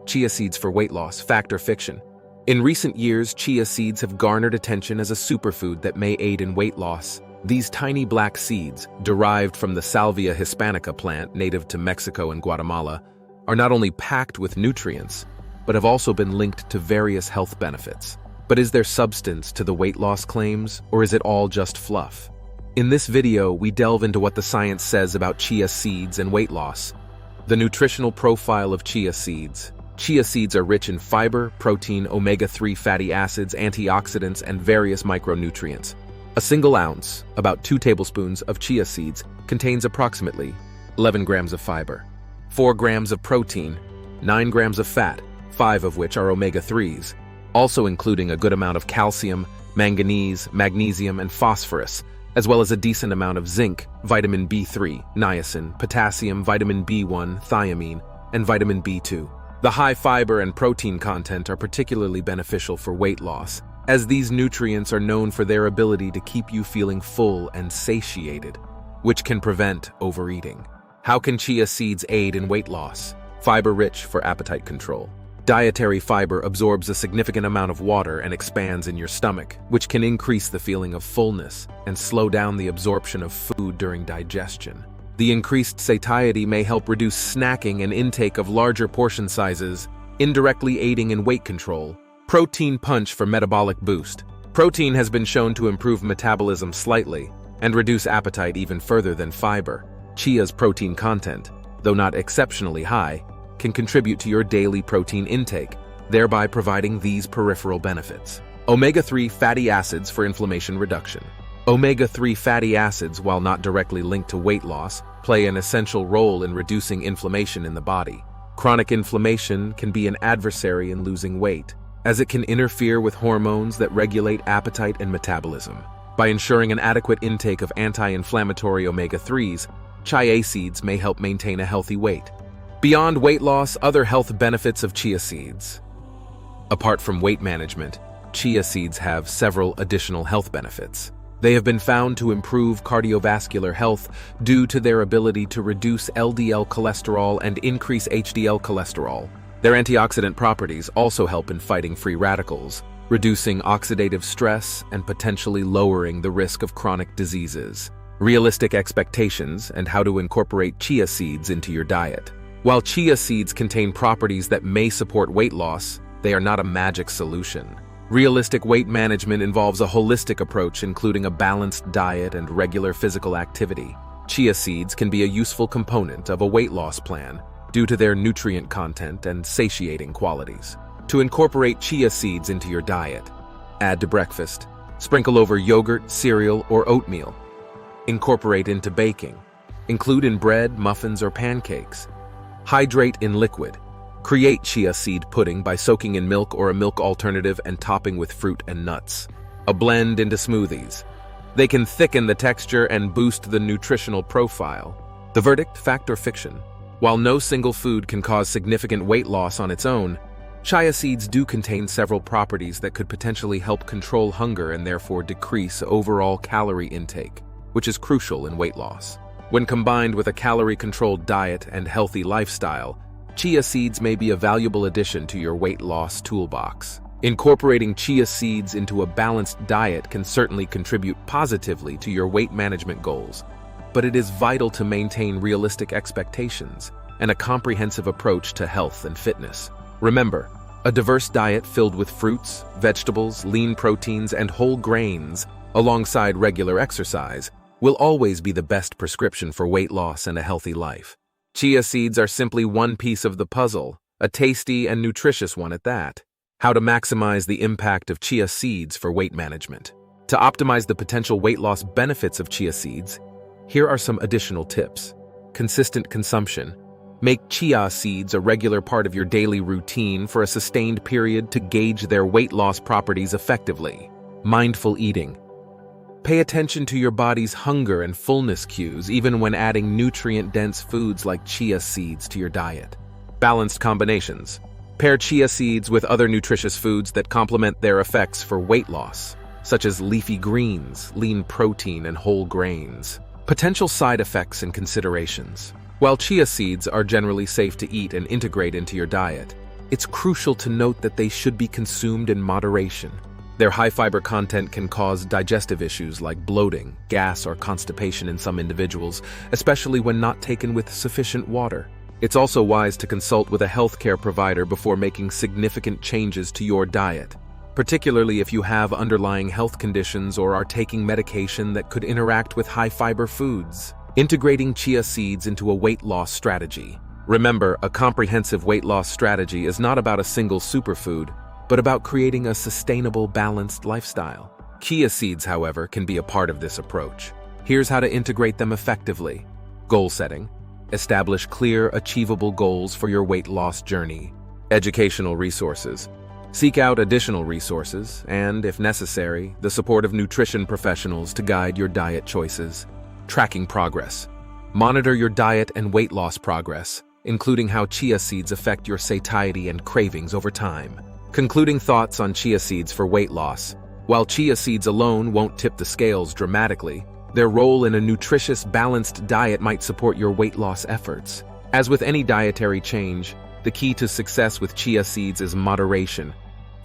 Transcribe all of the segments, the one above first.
Chia seeds for weight loss, fact or fiction? In recent years, chia seeds have garnered attention as a superfood that may aid in weight loss. These tiny black seeds, derived from the Salvia hispanica plant native to Mexico and Guatemala, are not only packed with nutrients, but have also been linked to various health benefits. But is there substance to the weight loss claims, or is it all just fluff? In this video, we delve into what the science says about chia seeds and weight loss. The nutritional profile of chia seeds. Chia seeds are rich in fiber, protein, omega-3 fatty acids, antioxidants, and various micronutrients. A single ounce, about 2 tablespoons, of chia seeds contains approximately 11 grams of fiber, 4 grams of protein, 9 grams of fat, 5 of which are omega-3s, also including a good amount of calcium, manganese, magnesium, and phosphorus, as well as a decent amount of zinc, vitamin B3, niacin, potassium, vitamin B1, thiamine, and vitamin B2. The high fiber and protein content are particularly beneficial for weight loss, as these nutrients are known for their ability to keep you feeling full and satiated, which can prevent overeating. How can chia seeds aid in weight loss? Fiber-rich for appetite control. Dietary fiber absorbs a significant amount of water and expands in your stomach, which can increase the feeling of fullness and slow down the absorption of food during digestion. The increased satiety may help reduce snacking and intake of larger portion sizes, indirectly aiding in weight control. Protein punch for metabolic boost. Protein has been shown to improve metabolism slightly and reduce appetite even further than fiber. Chia's protein content, though not exceptionally high, can contribute to your daily protein intake, thereby providing these peripheral benefits. Omega-3 fatty acids for inflammation reduction. Omega-3 fatty acids, while not directly linked to weight loss, play an essential role in reducing inflammation in the body. Chronic inflammation can be an adversary in losing weight, as it can interfere with hormones that regulate appetite and metabolism. By ensuring an adequate intake of anti-inflammatory omega-3s, chia seeds may help maintain a healthy weight. Beyond weight loss, other health benefits of chia seeds. Apart from weight management, chia seeds have several additional health benefits. They have been found to improve cardiovascular health due to their ability to reduce LDL cholesterol and increase HDL cholesterol. Their antioxidant properties also help in fighting free radicals, reducing oxidative stress and potentially lowering the risk of chronic diseases. Realistic expectations and how to incorporate chia seeds into your diet. While chia seeds contain properties that may support weight loss, they are not a magic solution. Realistic weight management involves a holistic approach including a balanced diet and regular physical activity. Chia seeds can be a useful component of a weight loss plan due to their nutrient content and satiating qualities. To incorporate chia seeds into your diet, add to breakfast. Sprinkle over yogurt, cereal, or oatmeal. Incorporate into baking. Include in bread, muffins, or pancakes. Hydrate in liquid. Create chia seed pudding by soaking in milk or a milk alternative and topping with fruit and nuts. A blend into smoothies. They can thicken the texture and boost the nutritional profile. The verdict, fact or fiction? While no single food can cause significant weight loss on its own, chia seeds do contain several properties that could potentially help control hunger and therefore decrease overall calorie intake, which is crucial in weight loss. When combined with a calorie-controlled diet and healthy lifestyle, chia seeds may be a valuable addition to your weight loss toolbox. Incorporating chia seeds into a balanced diet can certainly contribute positively to your weight management goals, but it is vital to maintain realistic expectations and a comprehensive approach to health and fitness. Remember, a diverse diet filled with fruits, vegetables, lean proteins, and whole grains, alongside regular exercise, will always be the best prescription for weight loss and a healthy life. Chia seeds are simply one piece of the puzzle, a tasty and nutritious one at that. How to maximize the impact of chia seeds for weight management. To optimize the potential weight loss benefits of chia seeds, here are some additional tips. Consistent consumption. Make chia seeds a regular part of your daily routine for a sustained period to gauge their weight loss properties effectively. Mindful eating. Pay attention to your body's hunger and fullness cues even when adding nutrient-dense foods like chia seeds to your diet. Balanced combinations. Pair chia seeds with other nutritious foods that complement their effects for weight loss, such as leafy greens, lean protein, and whole grains. Potential side effects and considerations. While chia seeds are generally safe to eat and integrate into your diet, it's crucial to note that they should be consumed in moderation. Their high-fiber content can cause digestive issues like bloating, gas, or constipation in some individuals, especially when not taken with sufficient water. It's also wise to consult with a healthcare provider before making significant changes to your diet, particularly if you have underlying health conditions or are taking medication that could interact with high-fiber foods. Integrating chia seeds into a weight loss strategy. Remember, a comprehensive weight loss strategy is not about a single superfood, but about creating a sustainable, balanced lifestyle. Chia seeds, however, can be a part of this approach. Here's how to integrate them effectively. Goal setting. Establish clear, achievable goals for your weight loss journey. Educational resources. Seek out additional resources and, if necessary, the support of nutrition professionals to guide your diet choices. Tracking progress. Monitor your diet and weight loss progress, including how chia seeds affect your satiety and cravings over time. Concluding thoughts on chia seeds for weight loss. While chia seeds alone won't tip the scales dramatically, their role in a nutritious, balanced diet might support your weight loss efforts. As with any dietary change, the key to success with chia seeds is moderation,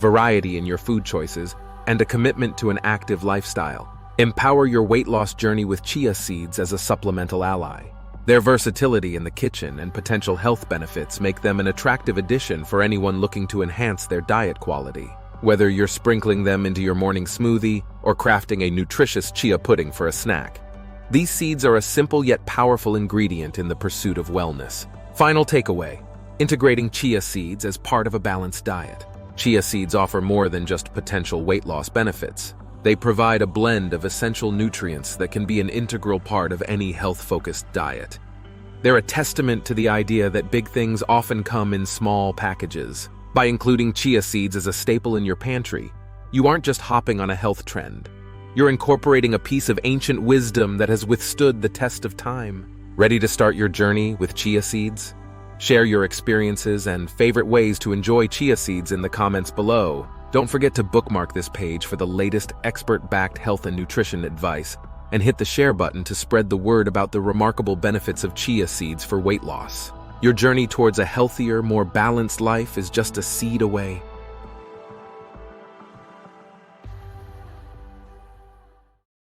variety in your food choices, and a commitment to an active lifestyle. Empower your weight loss journey with chia seeds as a supplemental ally. Their versatility in the kitchen and potential health benefits make them an attractive addition for anyone looking to enhance their diet quality. Whether you're sprinkling them into your morning smoothie or crafting a nutritious chia pudding for a snack, these seeds are a simple yet powerful ingredient in the pursuit of wellness. Final takeaway: integrating chia seeds as part of a balanced diet. Chia seeds offer more than just potential weight loss benefits. They provide a blend of essential nutrients that can be an integral part of any health-focused diet. They're a testament to the idea that big things often come in small packages. By including chia seeds as a staple in your pantry, you aren't just hopping on a health trend. You're incorporating a piece of ancient wisdom that has withstood the test of time. Ready to start your journey with chia seeds? Share your experiences and favorite ways to enjoy chia seeds in the comments below. Don't forget to bookmark this page for the latest expert-backed health and nutrition advice, and hit the share button to spread the word about the remarkable benefits of chia seeds for weight loss. Your journey towards a healthier, more balanced life is just a seed away.